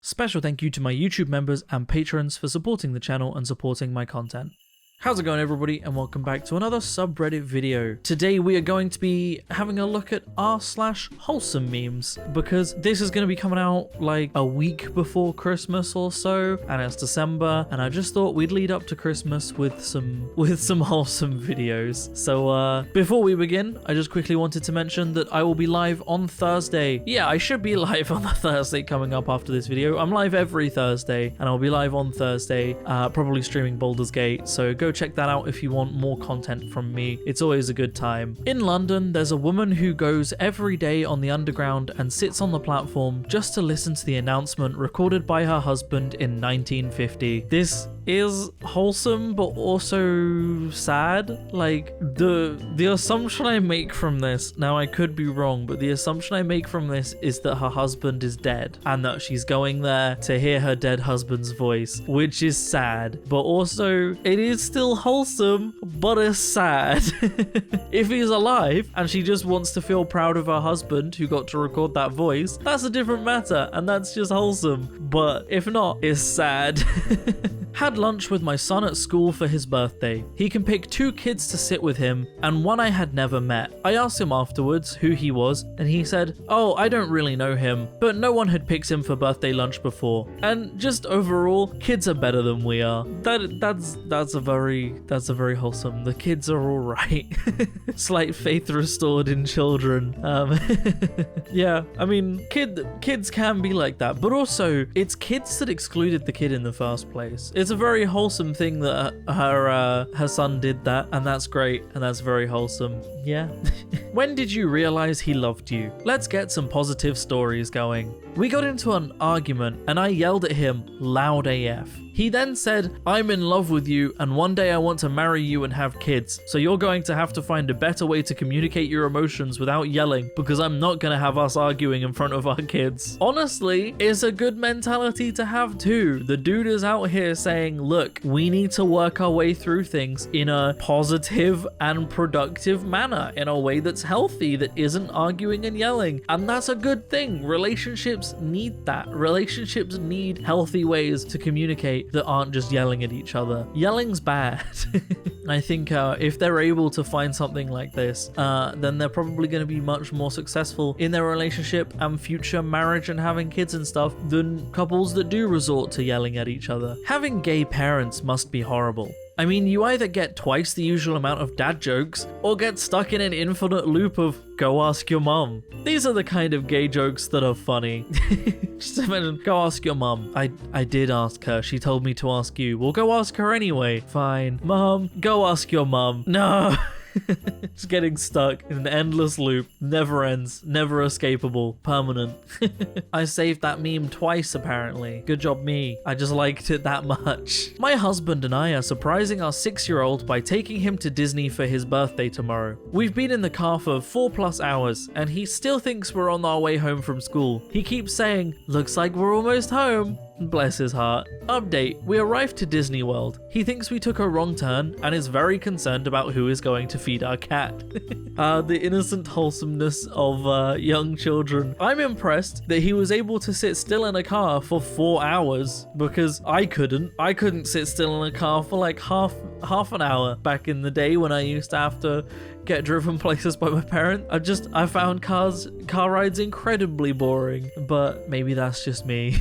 Special thank you to my YouTube members and patrons for supporting the channel and supporting my content. How's it going, everybody, and welcome back to another subreddit video. Today we are going to be having a look at r/wholesome memes, because this is going to be coming out like a week before Christmas or so, and it's December, and I just thought we'd lead up to Christmas with some wholesome videos. So before we begin, I just quickly wanted to mention that I will be live on Thursday. Yeah, I should be live on the Thursday coming up after this video. I'm live every Thursday, and I'll be live on Thursday, probably streaming Baldur's Gate, so go check that out if you want more content from me. It's always a good time. In London, there's a woman who goes every day on the underground and sits on the platform just to listen to the announcement recorded by her husband in 1950. This is wholesome but also sad. Like, the assumption I make from this, now I could be wrong, but the assumption I make from this is that her husband is dead and that she's going there to hear her dead husband's voice, which is sad, but also it is still wholesome but it's sad. If he's alive and she just wants to feel proud of her husband who got to record that voice, that's a different matter, and that's just wholesome. But if not, it's sad. Had lunch with my son at school for his birthday. He can pick 2 kids to sit with him, and one I had never met. I asked him afterwards who he was, and he said, "Oh, I don't really know him, but no one had picked him for birthday lunch before." And just overall, kids are better than we are. That's a very wholesome. The kids are all right. Slight faith restored in children. Yeah, I mean, kids can be like that, but also it's kids that excluded the kid in the first place. It's a very wholesome thing that her son did that, and that's great, and that's very wholesome. Yeah. When did you realize he loved you? Let's get some positive stories going. We got into an argument and I yelled at him loud AF. He then said, "I'm in love with you and one day I want to marry you and have kids, so you're going to have to find a better way to communicate your emotions without yelling, because I'm not going to have us arguing in front of our kids." Honestly, it's a good mentality to have too. The dude is out here saying, look, we need to work our way through things in a positive and productive manner, in a way that's healthy, that isn't arguing and yelling, and that's a good thing. Relationships need that. Relationships need healthy ways to communicate that aren't just yelling at each other. Yelling's bad. I think if they're able to find something like this, then they're probably going to be much more successful in their relationship and future marriage and having kids and stuff than couples that do resort to yelling at each other. Having gay parents must be horrible. I mean, you either get twice the usual amount of dad jokes or get stuck in an infinite loop of "go ask your mum." These are the kind of gay jokes that are funny. Just imagine, "Go ask your mum." I did ask her. She told me to ask you. Well, go ask her anyway. Fine. Mum, go ask your mum. No. Just getting stuck in an endless loop. Never ends. Never escapable. Permanent. I saved that meme twice, apparently. Good job me. I just liked it that much. My husband and I are surprising our 6-year-old by taking him to Disney for his birthday tomorrow. We've been in the car for 4+ hours, and he still thinks we're on our way home from school. He keeps saying, "Looks like we're almost home." Bless his heart. Update, we arrived to Disney World. He thinks we took a wrong turn and is very concerned about who is going to feed our cat. The innocent wholesomeness of young children. I'm impressed that he was able to sit still in a car for 4 hours, because I couldn't sit still in a car for like half an hour back in the day when I used to have to get driven places by my parents. I found car rides incredibly boring, but maybe that's just me.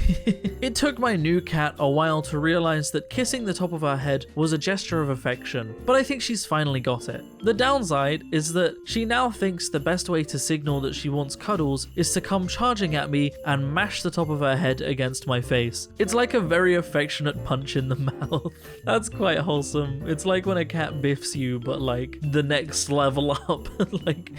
It took my new cat a while to realize that kissing the top of her head was a gesture of affection, but I think she's finally got it. The downside is that she now thinks the best way to signal that she wants cuddles is to come charging at me and mash the top of her head against my face. It's like a very affectionate punch in the mouth. That's quite wholesome. It's like when a cat biffs you, but like the next level up. Like,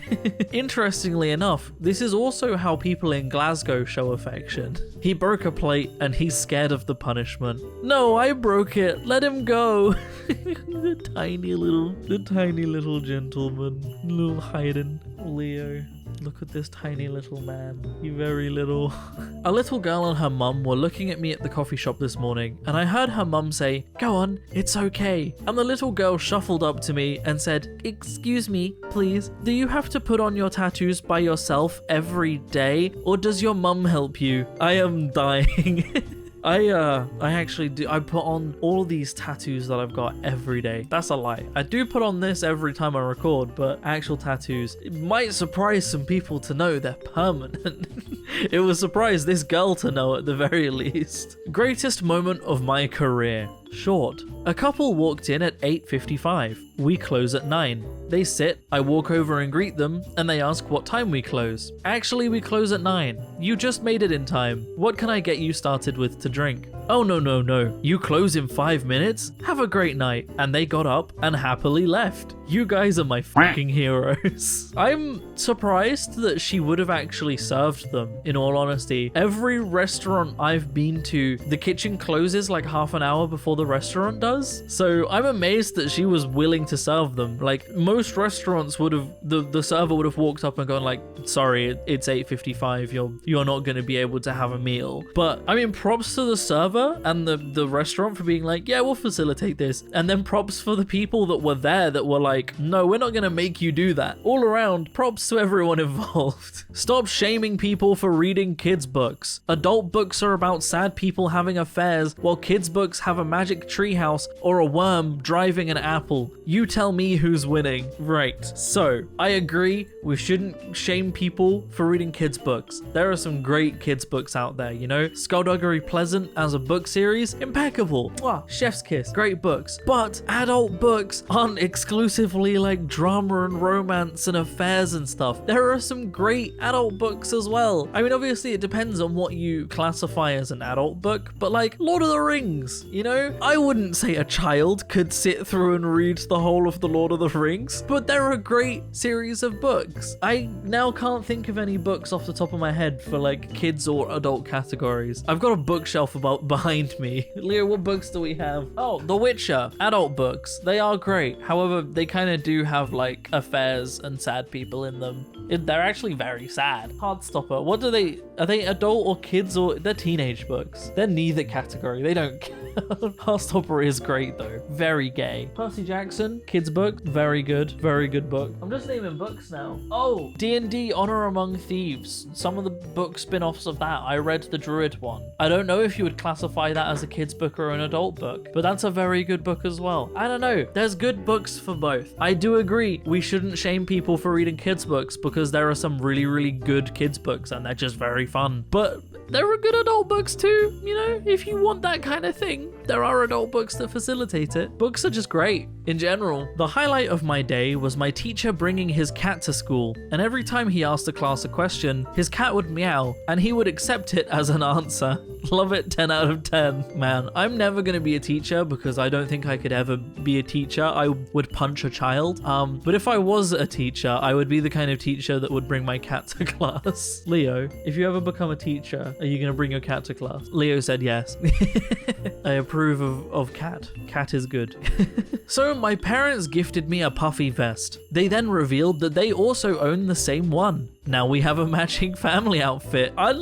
interestingly enough, this is also how people in Glasgow show affection. He broke a plate and he's scared of the punishment. No, I broke it. Let him go. The tiny little gentleman, little Haydn, Leo. Look at this tiny little man. You very little. A little girl and her mum were looking at me at the coffee shop this morning, and I heard her mum say, "Go on, it's okay." And the little girl shuffled up to me and said, "Excuse me, please, do you have to put on your tattoos by yourself every day, or does your mum help you?" I am dying. I actually do. I put on all these tattoos that I've got every day. That's a lie. I do put on this every time I record, but actual tattoos, it might surprise some people to know they're permanent. It will surprise this girl to know at the very least. Greatest moment of my career. Short. A couple walked in at 8:55. We close at 9. They sit, I walk over and greet them, and they ask what time we close. Actually, we close at 9. You just made it in time. What can I get you started with to drink? Oh no. You close in 5 minutes? Have a great night. And they got up and happily left. You guys are my fucking heroes. I'm surprised that she would have actually served them, in all honesty. Every restaurant I've been to, the kitchen closes like half an hour before the restaurant does. So I'm amazed that she was willing to serve them. Like, most restaurants would have, the server would have walked up and gone like, "Sorry, it's 8:55. You're not going to be able to have a meal." But I mean, props to the server and the restaurant for being like, "Yeah, we'll facilitate this." And then props for the people that were there that were like, "No, we're not going to make you do that." All around, props to everyone involved. Stop shaming people for reading kids' books. Adult books are about sad people having affairs, while kids' books have a magic treehouse or a worm driving an apple. You tell me who's winning. Right, so I agree, we shouldn't shame people for reading kids' books. There are some great kids' books out there, you know? Skullduggery Pleasant as a book series, impeccable. Mwah, Chef's Kiss, great books. But adult books aren't exclusively like drama and romance and affairs and stuff. There are some great adult books as well. I mean, obviously it depends on what you classify as an adult book, but like Lord of the Rings, you know? I wouldn't say a child could sit through and read the whole of the Lord of the Rings, but they're a great series of books. I now can't think of any books off the top of my head for like kids or adult categories. I've got a bookshelf behind me. Leo, what books do we have? Oh, The Witcher, adult books. They are great. However, they kind of do have like affairs and sad people in them. They're actually very sad. Heartstopper, what do they, are they adult or kids, or they're teenage books? They're neither category. They don't count. Heartstopper is great though. Very gay. Percy Jackson, kids book, very good book. I'm just naming books now. Oh, D&D Honor Among Thieves. Some of the book spin-offs of that. I read the Druid one. I don't know if you would classify that as a kids book or an adult book, but that's a very good book as well. I don't know. There's good books for both. I do agree we shouldn't shame people for reading kids books, because there are some really good kids books and they're just very fun. But there are good adult books too, you know? If you want that kind of thing, there are adult books that facilitate it. Books are just great in general. The highlight of my day was my teacher bringing his cat to school, and every time he asked the class a question, his cat would meow and he would accept it as an answer. Love it, 10 out of 10. Man, I'm never going to be a teacher because I don't think I could ever be a teacher. I would punch a child. But if I was a teacher, I would be the kind of teacher that would bring my cat to class. Leo, if you ever become a teacher, are you going to bring your cat to class? Leo said yes. I approve of cat. Cat is good. So my parents gifted me a puffy vest. They then revealed that they also own the same one. Now we have a matching family outfit. I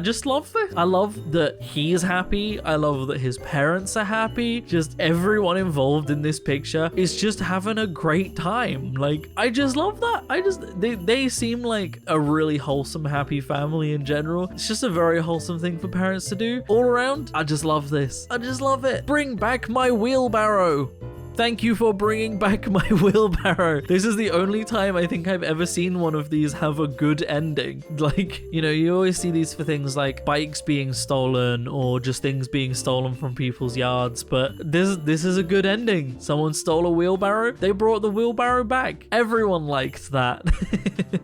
just love this. I love that he's happy. I love that his parents are happy. Just everyone involved in this picture is just having a great time. Like, I just love that. They seem like a really wholesome, happy family in general. It's just a very wholesome thing for parents to do. All around, I just love this. I just love it. Bring back my wheelbarrow. Thank you for bringing back my wheelbarrow. This is the only time I think I've ever seen one of these have a good ending. Like, you know, you always see these for things like bikes being stolen or just things being stolen from people's yards, but this is a good ending. Someone stole a wheelbarrow, they brought the wheelbarrow back. Everyone liked that.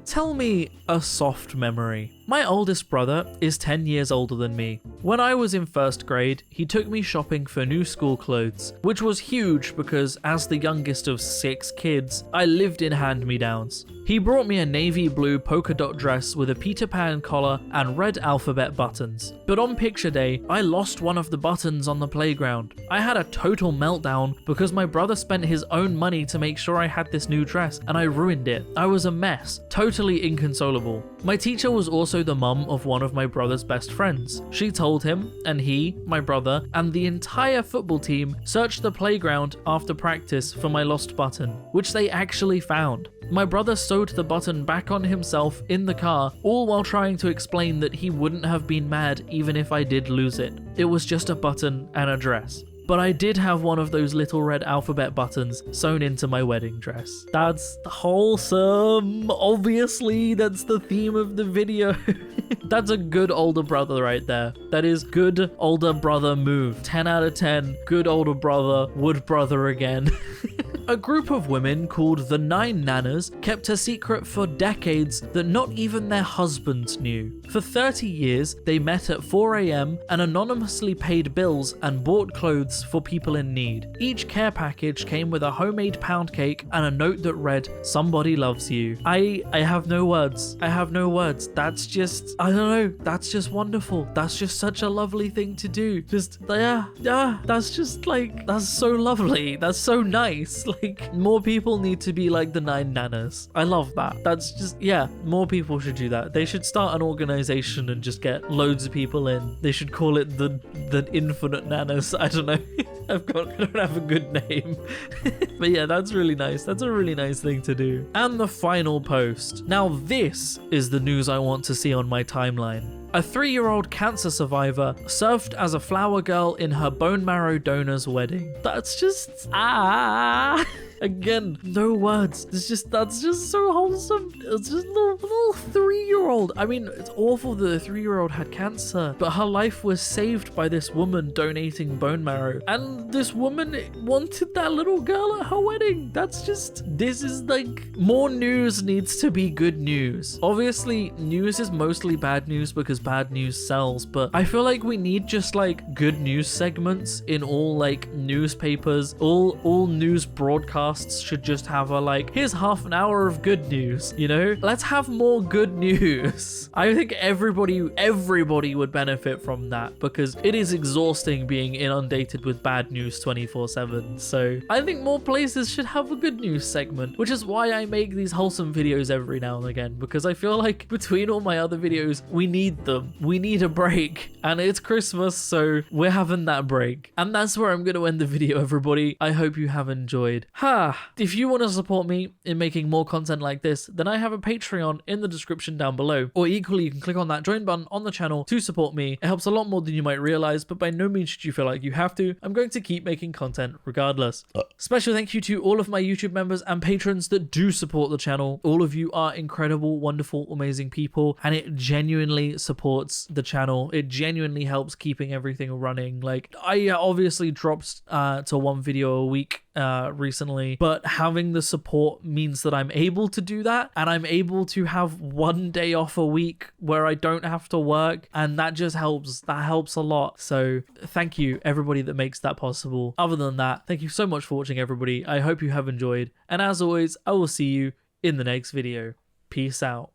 Tell me a soft memory. My oldest brother is 10 years older than me. When I was in first grade, he took me shopping for new school clothes, which was huge because as the youngest of 6 kids, I lived in hand-me-downs. He brought me a navy blue polka dot dress with a Peter Pan collar and red alphabet buttons. But on picture day, I lost one of the buttons on the playground. I had a total meltdown because my brother spent his own money to make sure I had this new dress and I ruined it. I was a mess, totally inconsolable. My teacher was also the mum of one of my brother's best friends. She told him, and he, my brother, and the entire football team searched the playground after practice for my lost button, which they actually found. My brother sewed the button back on himself in the car, all while trying to explain that he wouldn't have been mad even if I did lose it. It was just a button and a dress. But I did have one of those little red alphabet buttons sewn into my wedding dress. That's wholesome. Obviously, that's the theme of the video. That's a good older brother right there. That is good older brother move. 10 out of 10. Good older brother. Would brother again. A group of women called the 9 Nanas kept a secret for decades that not even their husbands knew. For 30 years, they met at 4 AM and anonymously paid bills and bought clothes for people in need. Each care package came with a homemade pound cake and a note that read, "Somebody loves you." I have no words. I have no words. That's just, I don't know, that's just wonderful. That's just such a lovely thing to do. Just, yeah, that's just like, that's so lovely. That's so nice. Like, more people need to be like the 9 Nanas. I love that. That's just, yeah, more people should do that. They should start an organization and just get loads of people in. They should call it the Infinite Nanas. I don't know. I don't have a good name. But yeah, that's really nice. That's a really nice thing to do. And the final post. Now this is the news I want to see on my timeline. A 3-year-old cancer survivor served as a flower girl in her bone marrow donor's wedding. That's just, again, no words. That's just so wholesome. It's just a little 3-year-old. I mean, it's awful that the 3-year-old had cancer, but her life was saved by this woman donating bone marrow. And this woman wanted that little girl at her wedding. This is like, more news needs to be good news. Obviously, news is mostly bad news because bad news sells, but I feel like we need just like good news segments in all like newspapers. All news broadcasts should just have a like, here's half an hour of good news, you know? Let's have more good news. I think everybody would benefit from that because it is exhausting being inundated with bad news 24/7. So I think more places should have a good news segment, which is why I make these wholesome videos every now and again, because I feel like between all my other videos, we need them. We need a break, and it's Christmas, so we're having that break. And that's where I'm going to end the video, everybody. I hope you have enjoyed. If you want to support me in making more content like this, then I have a Patreon in the description down below, or equally you can click on that join button on the channel to support me. It helps a lot more than you might realize, but by no means should you feel like you have to. I'm going to keep making content regardless. Special thank you to all of my YouTube members and patrons that do support the channel. All of you are incredible, wonderful, amazing people, and it genuinely supports the channel. It genuinely helps keeping everything running. Like, I obviously dropped to 1 video a week recently, but having the support means that I'm able to do that, and I'm able to have 1 day off a week where I don't have to work, and that just helps. That helps a lot. So thank you everybody that makes that possible. Other than that, thank you so much for watching, everybody. I hope you have enjoyed, and as always, I will see you in the next video. Peace out.